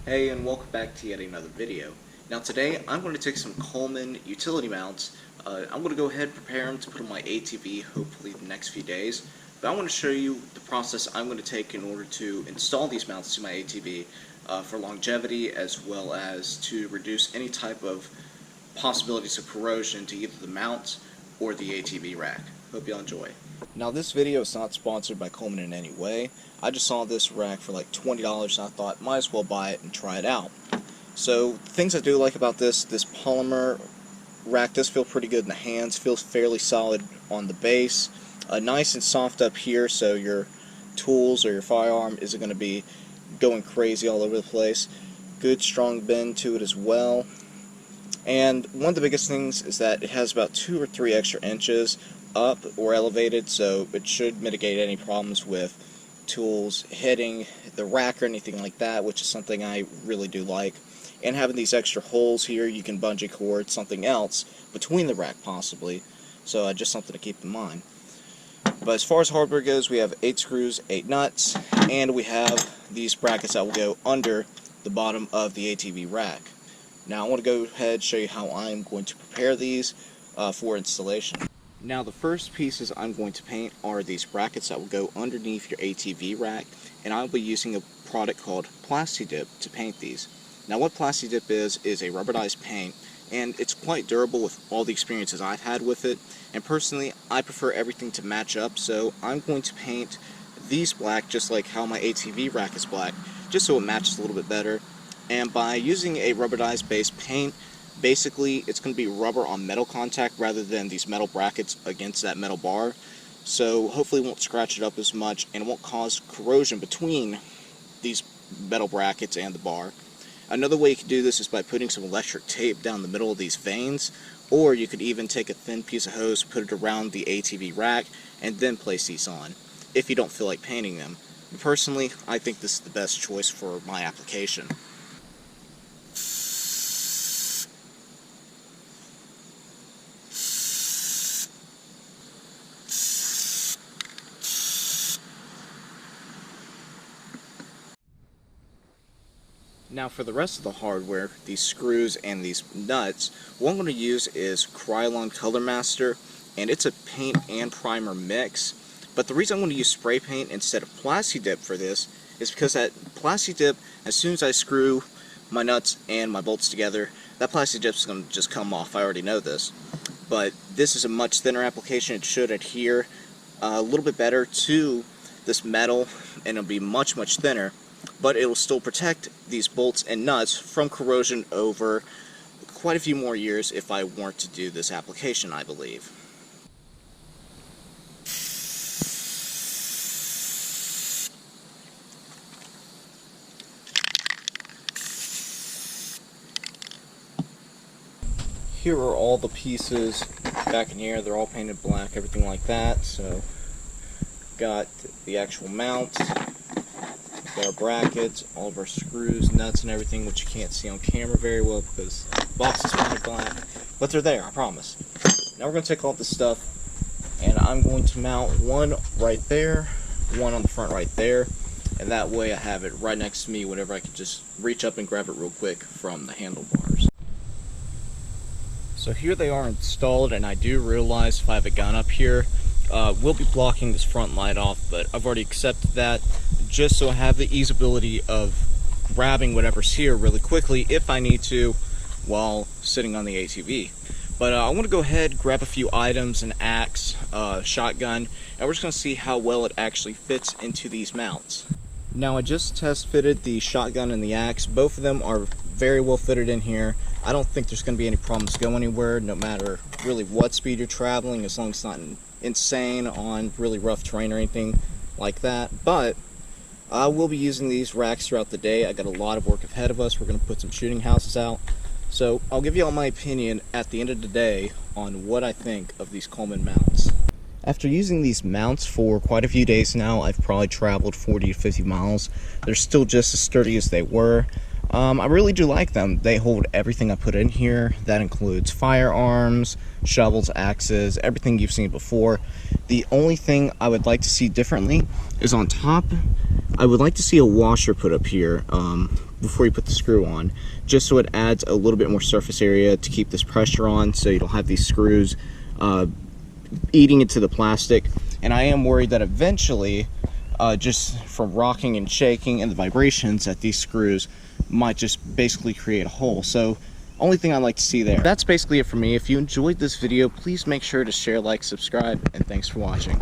Hey, and welcome back to yet another video. Now today I'm going to take some Coleman utility mounts. I'm going to go ahead and prepare them to put on my ATV hopefully the next few days. But I want to show you the process I'm going to take in order to install these mounts to my ATV for longevity, as well as to reduce any type of possibilities of corrosion to either the mount or the ATV rack. Hope you'll enjoy. Now this video is not sponsored by Coleman in any way. I just saw this rack for like $20 and I thought might as well buy it and try it out. So things I do like about this polymer rack does feel pretty good in the hands, feels fairly solid on the base, nice and soft up here so your tools or your firearm isn't going to be going crazy all over the place. Good strong bend to it as well. And one of the biggest things is that it has about 2 or 3 extra inches up or elevated, so it should mitigate any problems with tools hitting the rack or anything like that, which is something I really do like. And having these extra holes here, you can bungee cord something else between the rack possibly, so just something to keep in mind. But as far as hardware goes, we have 8 screws, 8 nuts, and we have these brackets that will go under the bottom of the ATV rack. Now I want to go ahead and show you how I'm going to prepare these for installation. Now the first pieces I'm going to paint are these brackets that will go underneath your ATV rack, and I'll be using a product called Plasti-Dip to paint these. Now what Plasti-Dip is a rubberized paint, and it's quite durable with all the experiences I've had with it, and personally I prefer everything to match up, so I'm going to paint these black just like how my ATV rack is black, just so it matches a little bit better. And by using a rubberized base paint, basically it's going to be rubber on metal contact rather than these metal brackets against that metal bar, so hopefully it won't scratch it up as much and it won't cause corrosion between these metal brackets and the bar. Another way you can do this is by putting some electric tape down the middle of these veins, or you could even take a thin piece of hose, put it around the ATV rack, and then place these on if you don't feel like painting them. And personally, I think this is the best choice for my application. Now for the rest of the hardware, these screws and these nuts, what I'm going to use is Krylon Color Master, and it's a paint and primer mix. But the reason I'm going to use spray paint instead of Plasti-Dip for this is because that Plasti-Dip, as soon as I screw my nuts and my bolts together, that Plasti-Dip is going to just come off. I already know this. But this is a much thinner application. It should adhere a little bit better to this metal, and it'll be much thinner. But it will still protect these bolts and nuts from corrosion over quite a few more years if I weren't to do this application, I believe. Here are all the pieces back in here. They're all painted black, everything like that. So, got the actual mount. Got our brackets, all of our screws, nuts, and everything, which you can't see on camera very well because the box is painted black, but they're there, I promise. Now we're going to take all this stuff, and I'm going to mount one right there, one on the front right there, and that way I have it right next to me whenever I can just reach up and grab it real quick from the handlebars. So here they are installed, and I do realize if I have a gun up here, we'll be blocking this front light off, but I've already accepted that just so I have the easeability of grabbing whatever's here really quickly if I need to while sitting on the ATV. But I want to go ahead, grab a few items, an axe, shotgun, and we're just going to see how well it actually fits into these mounts. Now I just test fitted the shotgun and the axe. Both of them are very well fitted in here. I don't think there's going to be any problems going anywhere, no matter really what speed you're traveling, as long as it's not insane on really rough terrain or anything like that. But I will be using these racks throughout the day. I got a lot of work ahead of us. We're going to put some shooting houses out. So I'll give you all my opinion at the end of the day on what I think of these Coleman mounts. After using these mounts for quite a few days now, I've probably traveled 40 to 50 miles. They're still just as sturdy as they were. I really do like them. They hold everything I put in here. That includes firearms, shovels, axes, everything you've seen before. The only thing I would like to see differently is on top, I would like to see a washer put up here before you put the screw on, just so it adds a little bit more surface area to keep this pressure on, so you don't have these screws eating into the plastic. And I am worried that eventually, just from rocking and shaking and the vibrations, that these screws might just basically create a hole. So only thing I'd like to see there. That's basically it for me. If you enjoyed this video, please make sure to share, like, subscribe, and thanks for watching.